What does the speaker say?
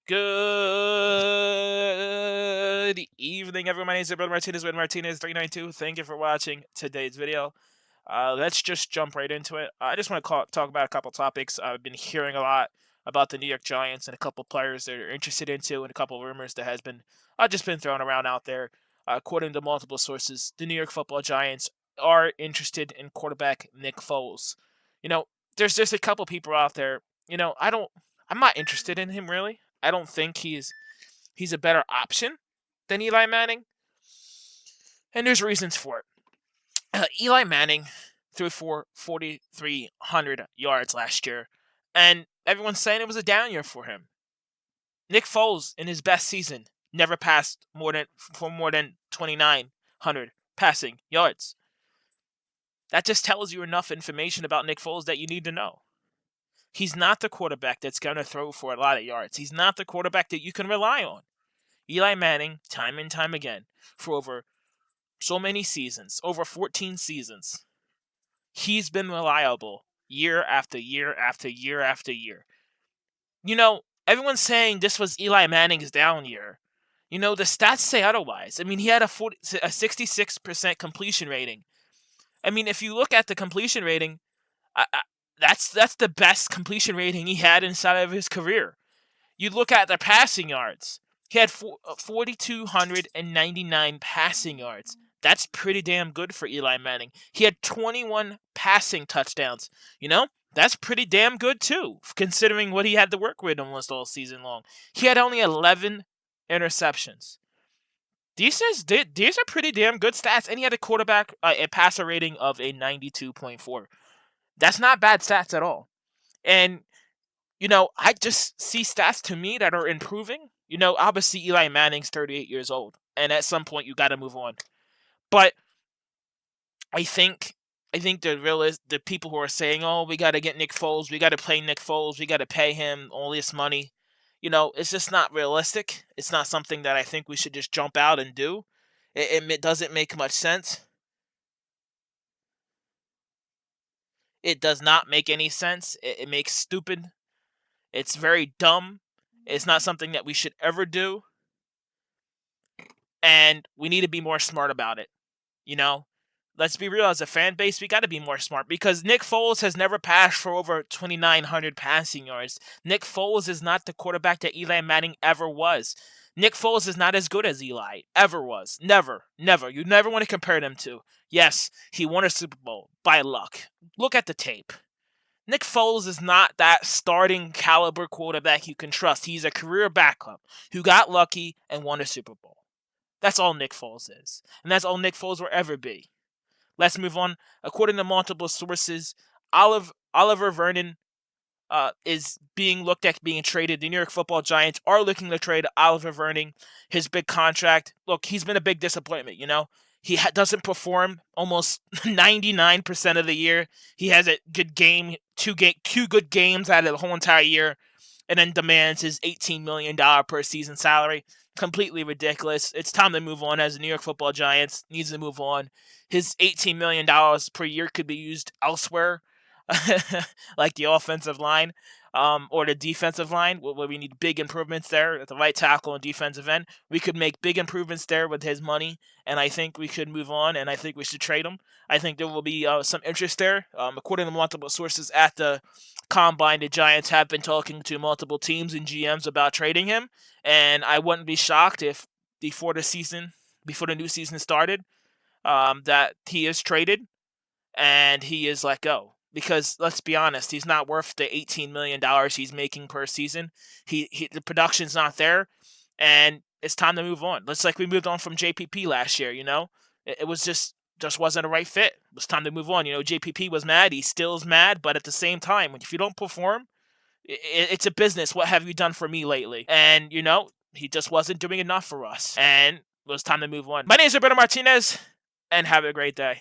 Good evening, everyone. My name is Brother Martinez, 392. Thank you for watching today's video. Let's just jump right into it. I just want to talk about a couple topics. I've been hearing a lot about the New York Giants and a couple players that are interested into, and a couple rumors that has been just been thrown around out there. According to multiple sources, the New York Football Giants are interested in quarterback Nick Foles. You know, there's just a couple people out there. I'm not interested in him really. I don't think he's a better option than Eli Manning, and there's reasons for it. Eli Manning threw for 4,300 yards last year, and everyone's saying it was a down year for him. Nick Foles, in his best season, never passed more than 2,900 passing yards. That just tells you enough information about Nick Foles that you need to know. He's not the quarterback that's going to throw for a lot of yards. He's not the quarterback that you can rely on. Eli Manning, time and time again, for over so many seasons, over 14 seasons, he's been reliable year after year after year after year. Everyone's saying this was Eli Manning's down year. The stats say otherwise. He had a 66% completion rating. If you look at the completion rating, that's the best completion rating he had inside of his career. You look at the passing yards. He had 4,299 passing yards. That's pretty damn good for Eli Manning. He had 21 passing touchdowns. That's pretty damn good too, considering what he had to work with almost all season long. He had only 11 interceptions. These are pretty damn good stats, and he had a passer rating of a 92.4. That's not bad stats at all. And I just see stats to me that are improving. Obviously Eli Manning's 38 years old, and at some point you got to move on. But I think the people who are saying, "Oh, we got to get Nick Foles, we got to play Nick Foles, we got to pay him all this money," it's just not realistic. It's not something that I think we should just jump out and do. It doesn't make much sense. It does not make any sense. It makes stupid. It's very dumb. It's not something that we should ever do. And we need to be more smart about it. Let's be real, as a fan base, we got to be more smart, because Nick Foles has never passed for over 2,900 passing yards. Nick Foles is not the quarterback that Eli Manning ever was. Nick Foles is not as good as Eli ever was. Never. You never want to compare them to. Yes, he won a Super Bowl by luck. Look at the tape. Nick Foles is not that starting caliber quarterback you can trust. He's a career backup who got lucky and won a Super Bowl. That's all Nick Foles is. And that's all Nick Foles will ever be. Let's move on. According to multiple sources, Oliver Vernon is being looked at being traded. The New York Football Giants are looking to trade Oliver Vernon, his big contract. Look, he's been a big disappointment, He doesn't perform almost 99% of the year. He has a good game, two good games out of the whole entire year, and then demands his $18 million per season salary. Completely ridiculous. It's time to move on, as the New York Football Giants needs to move on. His $18 million per year could be used elsewhere, like the offensive line or the defensive line, where we need big improvements there at the right tackle and defensive end. We could make big improvements there with his money, and I think we should move on, and I think we should trade him. I think there will be some interest there. According to multiple sources at the Combine, the Giants have been talking to multiple teams and GMs about trading him, and I wouldn't be shocked if before the new season started, that he is traded and he is let go. Because let's be honest, he's not worth the $18 million he's making per season. The production's not there, and it's time to move on. It's like we moved on from JPP last year. It was just wasn't a right fit. It was time to move on. JPP was mad. He still is mad, but at the same time, if you don't perform, it's a business. What have you done for me lately? And he just wasn't doing enough for us, and it was time to move on. My name is Roberto Martinez, and have a great day.